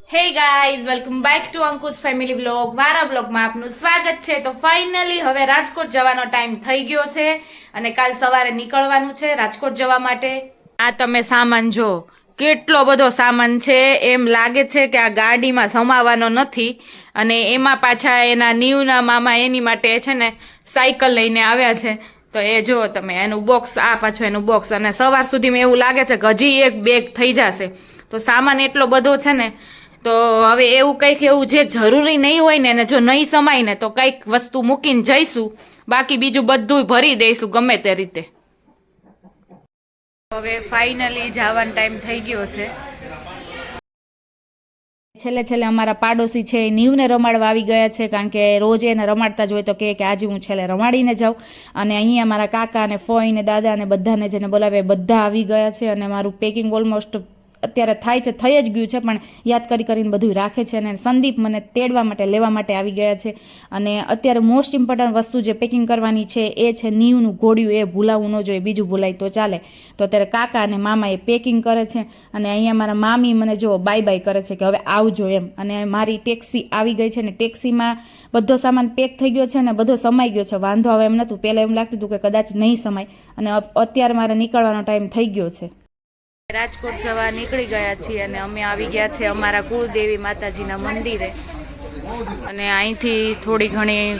Hey guys welcome back to Ankush family blog મારા બ્લોગમાં આપનું સ્વાગત છે. તો ફાઇનલી હવે રાજકોટ જવાનો ટાઈમ થઈ ગયો છે અને કાલ સવારે નીકળવાનું છે રાજકોટ જવા માટે. આ તમે સામાન જો કેટલો બધો સામાન છે, એમ લાગે છે કે આ ગાડીમાં સમાવાનો નથી. અને એમાં પાછા એના નીવના મામા એની માટે છે ને સાયકલ લઈને આવ્યા છે. તો એ જો તમે એનું બોક્સ, આ પાછું એનું બોક્સ, અને સવાર સુધીમાં એવું લાગે છે કે હજી એક બેગ થઈ જશે. તો સામાન એટલો બધો છે ને, તો હવે એવું કંઈક એવું જે જરૂરી નહીં હોય ને, જો નહીં સમાય ને તો કંઈક વસ્તુ મૂકીને જઈશું, બાકી બીજું બધું ભરી દઈશું ગમે તે રીતે. હવે ફાઇનલી જવાનો ટાઈમ થઈ ગયો છે. છેલ્લે છેલ્લે અમારા પાડોશી છે એ નીવને રમાડવા આવી ગયા છે, કારણ કે રોજ એને રમાડતા જ હોય તો કે આજે હું છેલ્લે રમાડીને જાઉં. અને અહીંયા મારા કાકા અને ફોઈ ને દાદા અને બધાને જેને બોલાવે બધા આવી ગયા છે. અને મારું પેકિંગ ઓલમોસ્ટ અત્યારે થાય છે, થઈ જ ગયું છે, પણ યાદ કરીને બધું રાખે છે. અને સંદીપ મને તેડવા માટે લેવા માટે આવી ગયા છે. અને અત્યારે મોસ્ટ ઇમ્પોર્ટન્ટ વસ્તુ જે પેકિંગ કરવાની છે એ છે નીવનું ઘોડિયું. એ ભૂલાવવું ન જોઈએ, બીજું ભૂલાય તો ચાલે. તો અત્યારે કાકા અને મામા એ પેકિંગ કરે છે. અને અહીંયા મારા મામી મને જો બાય બાય કરે છે કે હવે આવજો એમ. અને મારી ટેક્સી આવી ગઈ છે ને ટેક્સીમાં બધો સામાન પેક થઈ ગયો છે ને બધો સમાઈ ગયો છે. વાંધો આવે એમ નહોતું. પહેલાં એમ લાગતું હતું કે કદાચ નહીં સમાય, અને અત્યારે મારે નીકળવાનો ટાઈમ થઈ ગયો છે. રાજકોટ જવા નીકળી ગયા છીએ અને અમે આવી ગયા છે અમારા કુળદેવી માતાજીના મંદિરે. અને અહીંથી થોડી ઘણી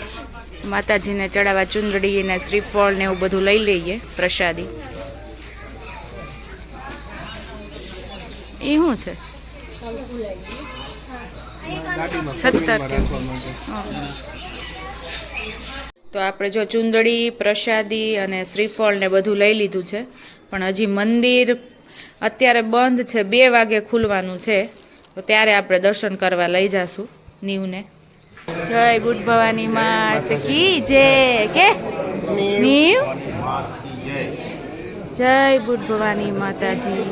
માતાજીને ચડાવવા ચુંદડી ને શ્રીફળ ને એવું બધું લઈ લઈએ પ્રસાદી. એ શું છે? છત્તર કે? તો આપણે જો ચુંદડી, પ્રસાદી અને શ્રીફળ ને બધું લઈ લીધું છે, પણ હજી મંદિર અત્યારે બંધ છે. 2 વાગે ખુલવાનું છે, તો ત્યારે આપણે દર્શન કરવા લઈ જાશું નીવને. જય બુટ ભવાની માત કી જય. કે નીવ જય બુટ ભવાની માતાજી.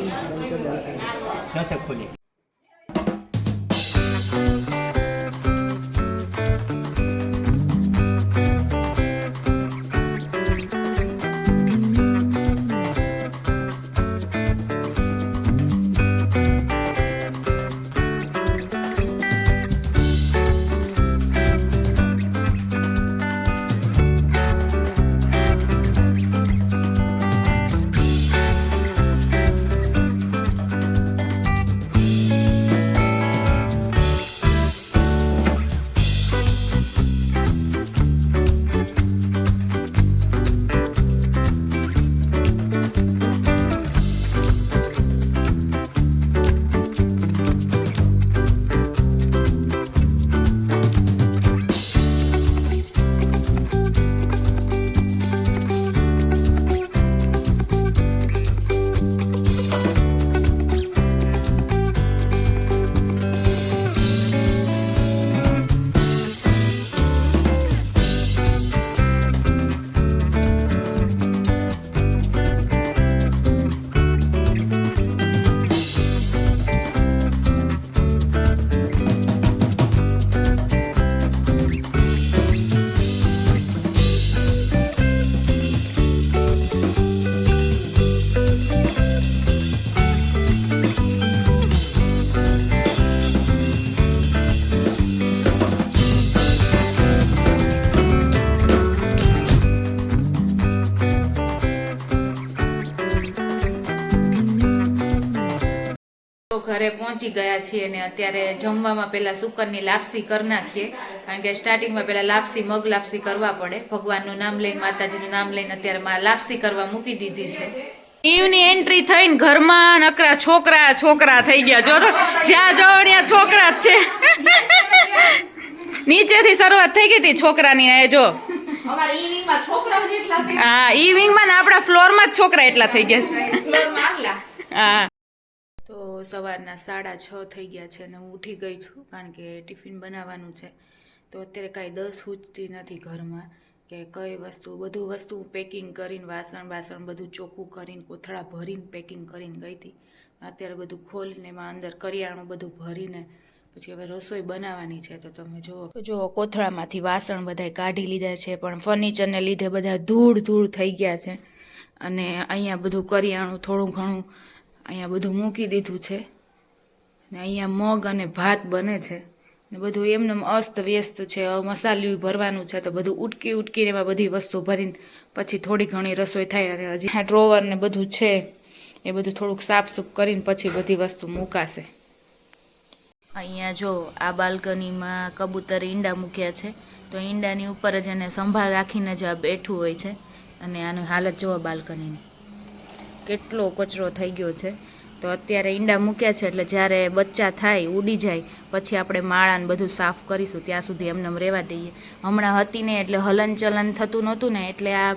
ઘરે પહોંચી ગયા છીએ ને અત્યારે જમવામાં પહેલા સુકરની લાપસી કરી નાખીએ, કારણ કે સ્ટાર્ટિંગમાં પહેલા લાપસી, મગ લાપસી કરવા પડે. ભગવાનનું નામ લઈને, માતાજીનું નામ લઈને અત્યારે માં લાપસી કરવા મૂકી દીધી છે. નીવની એન્ટ્રી થઈને ઘરમાં નકરા છોકરા છોકરા થઈ ગયા. જો તો જ્યાં જો ત્યાં છોકરા જ છે. નીચેથી શરૂઆત થઈ ગઈ હતી છોકરાની. એ જો હા, ઈ વિંગમાં ને આપણા ફ્લોરમાં જ છોકરા એટલા થઈ ગયા. હા, તો સવારના 6:30 થઈ ગયા છે અને હું ઉઠી ગઈ છું, કારણ કે ટિફિન બનાવવાનું છે. તો અત્યારે કાંઈ 10 સૂચતી નથી ઘરમાં કે કઈ વસ્તુ, બધું વસ્તુ પેકિંગ કરીને, વાસણ બધું ચોખ્ખું કરીને, કોથળા ભરીને પેકિંગ કરીને ગઈ હતી. અત્યારે બધું ખોલીને એમાં અંદર કરિયાણું બધું ભરીને પછી હવે રસોઈ બનાવવાની છે. તો તમે જુઓ કોથળામાંથી વાસણ બધાય કાઢી લીધા છે, પણ ફર્નિચરને લીધે બધા ધૂળ થઈ ગયા છે. અને અહીંયા બધું કરિયાણું થોડું ઘણું અહીંયા બધું મૂકી દીધું છે ને અહીંયા મગ અને ભાત બને છે ને બધું એમને અસ્ત વ્યસ્ત છે. હવે મસાલિયું ભરવાનું છે તો બધું ઉટકીને એમાં બધી વસ્તુ ભરીને પછી થોડી ઘણી રસોઈ થાય. અને હજી આ ડ્રોવર ને બધું છે એ બધું થોડુંક સાફસૂફ કરીને પછી બધી વસ્તુ મૂકાશે. અહીંયા જો આ બાલ્કનીમાં કબૂતર ઈંડા મૂક્યા છે તો ઈંડાની ઉપર જ એને સંભાળ રાખીને જ આ બેઠું હોય છે. અને આની હાલત જોવો બાલ્કનીની, કેટલો કચરો થઈ ગયો છે. તો અત્યારે ઈંડા મૂક્યા છે એટલે જ્યારે બચ્ચા થાય ઉડી જાય પછી આપણે માળાને બધું સાફ કરીશું, ત્યાં સુધી એમને રહેવા દઈએ. હમણાં હતી ને એટલે હલનચલન થતું નહોતું ને એટલે આ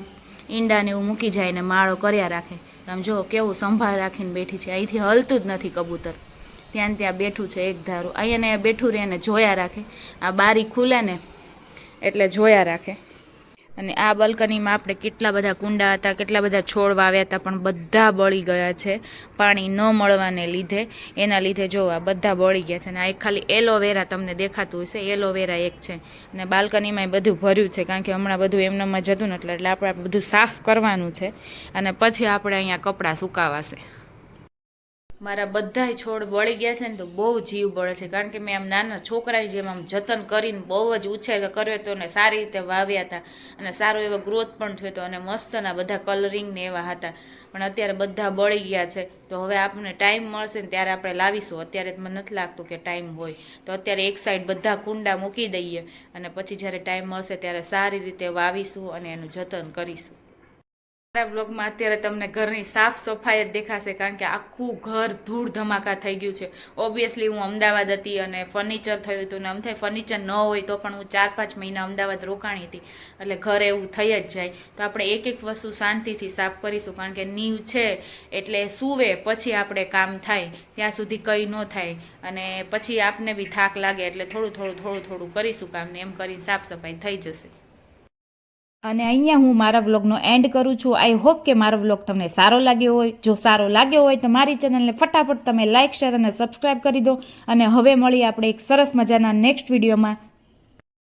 ઈંડાને એવું મૂકી જાય ને માળો કર્યા રાખે. આમ જો કેવું સંભાળ રાખીને બેઠી છે, અહીંથી હલતું જ નથી કબૂતર, ત્યાં ત્યાં બેઠું છે એક ધારું. અહીંયા બેઠું રહે ને જોયા રાખે, આ બારી ખુલે ને એટલે જોયા રાખે. અને આ બાલ્કનીમાં આપણે કેટલા બધા કુંડા હતા, કેટલા બધા છોડ વાવ્યા હતા, પણ બધા બળી ગયા છે પાણી ન મળવાને લીધે. એના લીધે જો આ બધા બળી ગયા છે. અને આ એક ખાલી એલોવેરા તમને દેખાતું હશે, એલોવેરા એક છે. અને બાલ્કનીમાં બધું ભર્યું છે કારણ કે હમણાં બધું એમનામાં જતું ને એટલે આપણે બધું સાફ કરવાનું છે અને પછી આપણે અહીંયા કપડાં સુકાવાશે. મારા બધાય છોડ બળી ગયા છે ને તો બહુ જીવ બળે છે કારણ કે મેં આમ નાના છોકરાની જેમ આમ જતન કરીને બહુ જ ઉછેર કર્યો હતો ને સારી રીતે વાવ્યા હતા અને સારો એવો ગ્રોથ પણ થયો હતો અને મસ્તના બધા કલરિંગ ને એવા હતા. પણ અત્યારે બધા બળી ગયા છે. તો હવે આપણને ટાઈમ મળશે ને ત્યારે આપણે લાવીશું. અત્યારે મને નથી લાગતું કે ટાઈમ હોય, તો અત્યારે એક સાઈડ બધા કુંડા મૂકી દઈએ અને પછી જ્યારે ટાઈમ મળશે ત્યારે સારી રીતે વાવીશું અને એનું જતન કરીશું. મારા બ્લોગમાં અત્યારે તમને ઘરની સાફ સફાઈ જ દેખાશે કારણ કે આખું ઘર ધૂળ ધમાકા થઈ ગયું છે. ઓબ્વિયસલી હું અમદાવાદ હતી અને ફર્નિચર થયું હતું ને આમ થાય ફર્નિચર ન હોય તો પણ હું 4-5 મહિના અમદાવાદ રોકાણી હતી એટલે ઘર એવું થઈ જ જાય. તો આપણે એક એક વસ્તુ શાંતિથી સાફ કરીશું કારણ કે નીવ છે એટલે સૂવે પછી આપણે કામ થાય, ત્યાં સુધી કંઈ ન થાય અને પછી આપને બી થાક લાગે એટલે થોડું કરીશું કામ ને એમ કરીને સાફ સફાઈ થઈ જશે. અને અહીંયા હું મારા વ્લોગનો એન્ડ કરું છું. આઈ હોપ કે મારો વ્લોગ તમને સારો લાગ્યો હોય. જો સારો લાગ્યો હોય તો મારી ચેનલને ફટાફટ તમે લાઇક, શેર અને સબસ્ક્રાઈબ કરી દો. અને હવે મળીએ આપણે એક સરસ મજાના નેક્સ્ટ વિડીયોમાં.